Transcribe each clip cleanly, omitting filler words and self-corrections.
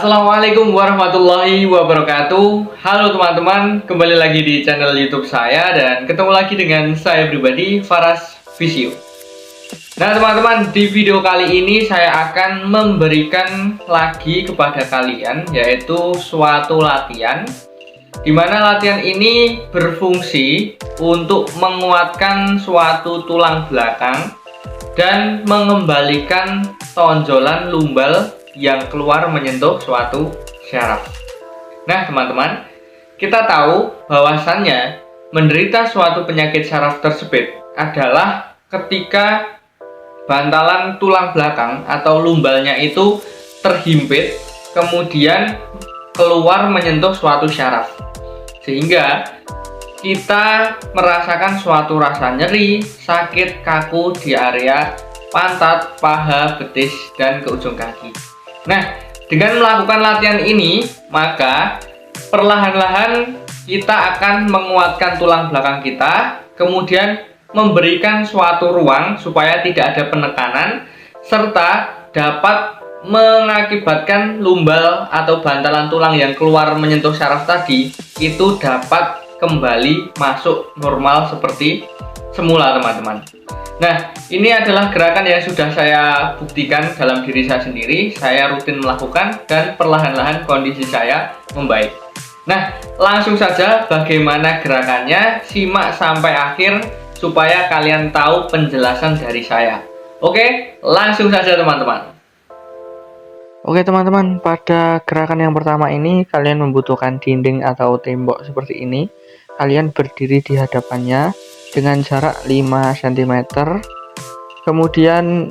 Assalamualaikum warahmatullahi wabarakatuh. Halo teman-teman, kembali lagi di channel YouTube saya dan ketemu lagi dengan saya pribadi, Faras Visio. Nah teman-teman, di video kali ini saya akan memberikan lagi kepada kalian yaitu suatu latihan di mana latihan ini berfungsi untuk menguatkan suatu tulang belakang dan mengembalikan tonjolan lumbal yang keluar menyentuh suatu syaraf. Nah teman-teman, kita tahu bahwasannya menderita suatu penyakit syaraf tersebut adalah ketika bantalan tulang belakang atau lumbalnya itu terhimpit kemudian keluar menyentuh suatu syaraf, sehingga kita merasakan suatu rasa nyeri, sakit, kaku di area pantat, paha, betis, dan ke ujung kaki. Nah, dengan melakukan latihan ini, maka perlahan-lahan kita akan menguatkan tulang belakang kita, kemudian memberikan suatu ruang supaya tidak ada penekanan, serta dapat mengakibatkan lumbal atau bantalan tulang yang keluar menyentuh syaraf tadi itu dapat kembali masuk normal seperti semula, teman-teman. Nah, ini adalah gerakan yang sudah saya buktikan dalam diri saya sendiri. Saya rutin melakukan dan perlahan-lahan kondisi saya membaik. Nah, langsung saja bagaimana gerakannya, simak sampai akhir supaya kalian tahu penjelasan dari saya. Oke, langsung saja teman-teman. Oke teman-teman, pada gerakan yang pertama ini kalian membutuhkan dinding atau tembok seperti ini. Kalian berdiri di hadapannya dengan jarak 5 cm, kemudian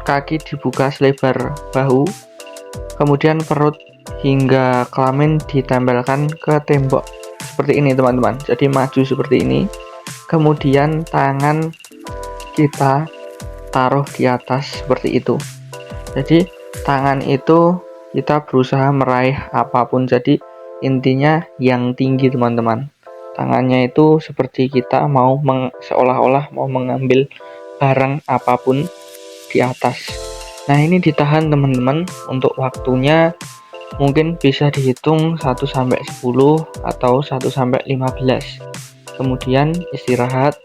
kaki dibuka selebar bahu, kemudian perut hingga kelamin ditempelkan ke tembok seperti ini teman-teman. Jadi maju seperti ini, kemudian tangan kita taruh di atas seperti itu. Jadi tangan itu kita berusaha meraih apapun, jadi intinya yang tinggi teman-teman. Tangannya itu seperti kita mau seolah-olah mau mengambil barang apapun di atas. Nah, ini ditahan teman-teman. Untuk waktunya mungkin bisa dihitung 1 sampai 10 atau 1 sampai 15. Kemudian istirahat.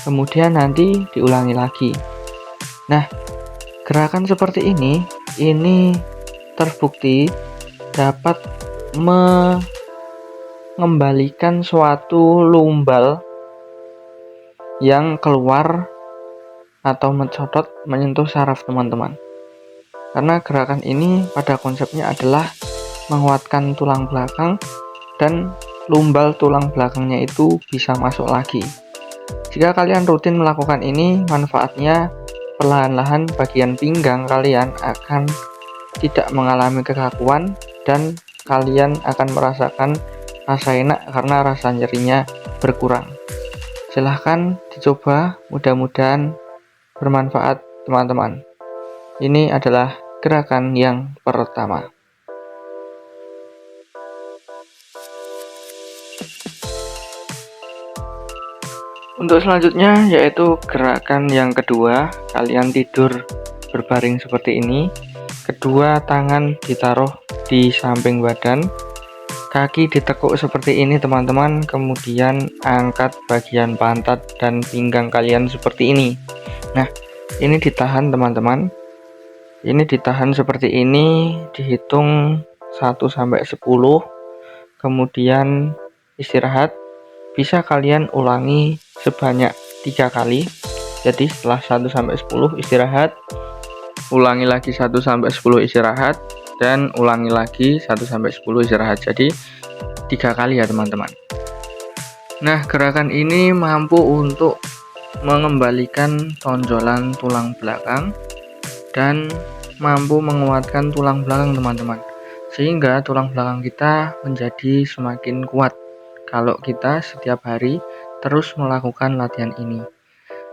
Kemudian nanti diulangi lagi. Nah, gerakan seperti ini terbukti dapat mengembalikan suatu lumbal yang keluar atau mencotot menyentuh syaraf teman-teman. Karena gerakan ini pada konsepnya adalah menguatkan tulang belakang dan lumbal tulang belakangnya itu bisa masuk lagi. Jika kalian rutin melakukan ini, manfaatnya perlahan-lahan bagian pinggang kalian akan tidak mengalami kekakuan dan kalian akan merasakan rasa enak karena rasa nyerinya berkurang. Silahkan dicoba, mudah-mudahan bermanfaat teman-teman. Ini adalah gerakan yang pertama. Untuk selanjutnya yaitu gerakan yang kedua, kalian tidur berbaring seperti ini. Kedua tangan ditaruh di samping badan, kaki ditekuk seperti ini teman-teman, kemudian angkat bagian pantat dan pinggang kalian seperti ini. Nah, ini ditahan teman-teman. Ini ditahan seperti ini, dihitung 1 sampai 10. Kemudian istirahat. Bisa kalian ulangi sebanyak 3 kali. Jadi setelah 1 sampai 10 istirahat, ulangi lagi 1 sampai 10 istirahat, dan ulangi lagi 1 sampai 10 istirahat. Jadi 3 kali ya teman-teman. Nah, gerakan ini mampu untuk mengembalikan tonjolan tulang belakang dan mampu menguatkan tulang belakang teman-teman, sehingga tulang belakang kita menjadi semakin kuat kalau kita setiap hari terus melakukan latihan ini.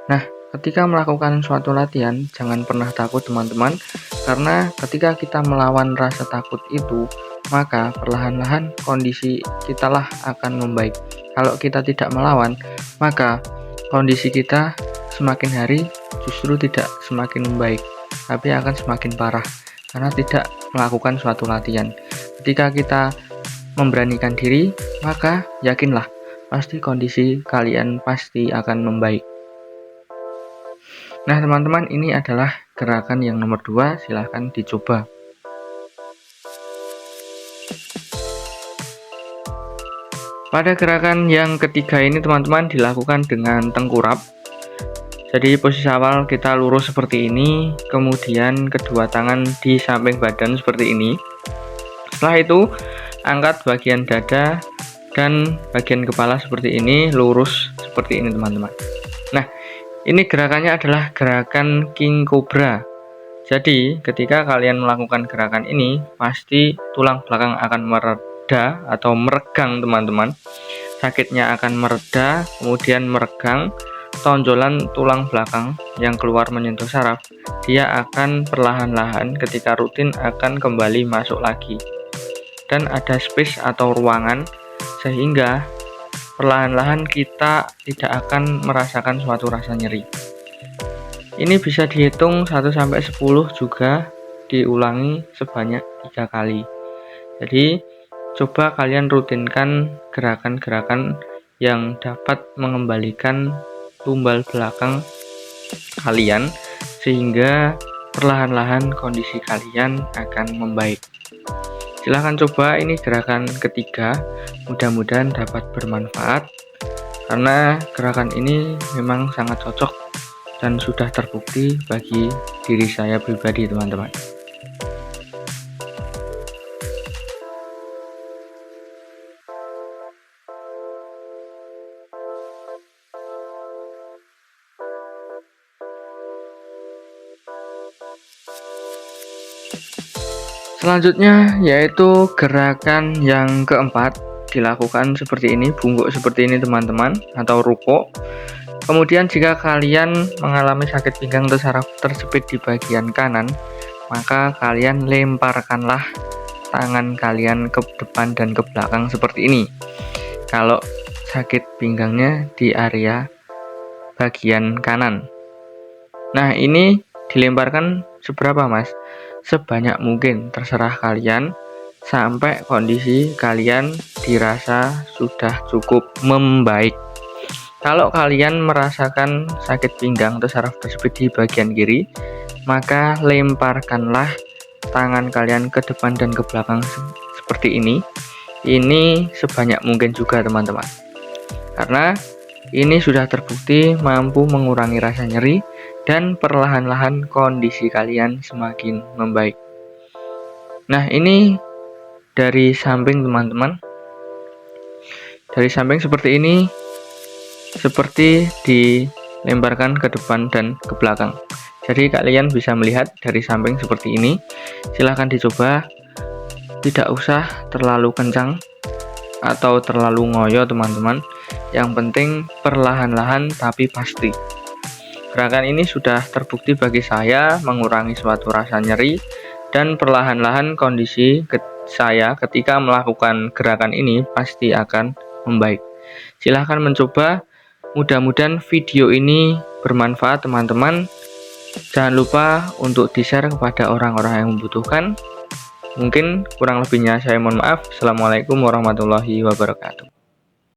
Nah, ketika melakukan suatu latihan, jangan pernah takut teman-teman, karena ketika kita melawan rasa takut itu, maka perlahan-lahan kondisi kita lah akan membaik. Kalau kita tidak melawan, maka kondisi kita semakin hari justru tidak semakin membaik, tapi akan semakin parah, karena tidak melakukan suatu latihan. Ketika kita memberanikan diri, maka yakinlah pasti kondisi kalian pasti akan membaik. Nah teman-teman, ini adalah gerakan yang nomor 2, silahkan dicoba. Pada gerakan yang ketiga ini teman-teman dilakukan dengan tengkurap. Jadi posisi awal kita lurus seperti ini, kemudian kedua tangan di samping badan seperti ini. Setelah itu angkat bagian dada dan bagian kepala seperti ini, lurus seperti ini teman-teman. Nah ini gerakannya adalah gerakan King Cobra. Jadi ketika kalian melakukan gerakan ini, pasti tulang belakang akan mereda atau meregang teman-teman. Sakitnya akan mereda, kemudian meregang. Tonjolan tulang belakang yang keluar menyentuh saraf, dia akan perlahan-lahan ketika rutin akan kembali masuk lagi. Dan ada space atau ruangan, sehingga perlahan-lahan kita tidak akan merasakan suatu rasa nyeri. Ini bisa dihitung 1-10 juga, diulangi sebanyak 3 kali. Jadi coba kalian rutinkan gerakan-gerakan yang dapat mengembalikan tumbal belakang kalian, sehingga perlahan-lahan kondisi kalian akan membaik. Silahkan coba, ini gerakan ketiga, mudah-mudahan dapat bermanfaat karena gerakan ini memang sangat cocok dan sudah terbukti bagi diri saya pribadi teman-teman. Selanjutnya yaitu gerakan yang keempat, dilakukan seperti ini, bungkuk seperti ini teman-teman, atau ruko. Kemudian jika kalian mengalami sakit pinggang atau saraf terjepit di bagian kanan, maka kalian lemparkanlah tangan kalian ke depan dan ke belakang seperti ini. Kalau sakit pinggangnya di area bagian kanan. Nah ini dilemparkan seberapa mas? Sebanyak mungkin, terserah kalian, sampai kondisi kalian dirasa sudah cukup membaik. Kalau kalian merasakan sakit pinggang atau saraf terjepit di bagian kiri, maka lemparkanlah tangan kalian ke depan dan ke belakang seperti ini. Ini sebanyak mungkin juga teman-teman, karena ini sudah terbukti mampu mengurangi rasa nyeri dan perlahan-lahan kondisi kalian semakin membaik. Nah ini dari samping teman-teman, dari samping seperti ini, seperti dilemparkan ke depan dan ke belakang. Jadi kalian bisa melihat dari samping seperti ini. Silahkan dicoba, tidak usah terlalu kencang atau terlalu ngoyo teman-teman. Yang penting perlahan-lahan tapi pasti. Gerakan ini sudah terbukti bagi saya mengurangi suatu rasa nyeri dan perlahan-lahan kondisi saya ketika melakukan gerakan ini pasti akan membaik. Silahkan mencoba, mudah-mudahan video ini bermanfaat teman-teman. Jangan lupa untuk di-share kepada orang-orang yang membutuhkan. Mungkin kurang lebihnya saya mohon maaf. Assalamualaikum warahmatullahi wabarakatuh.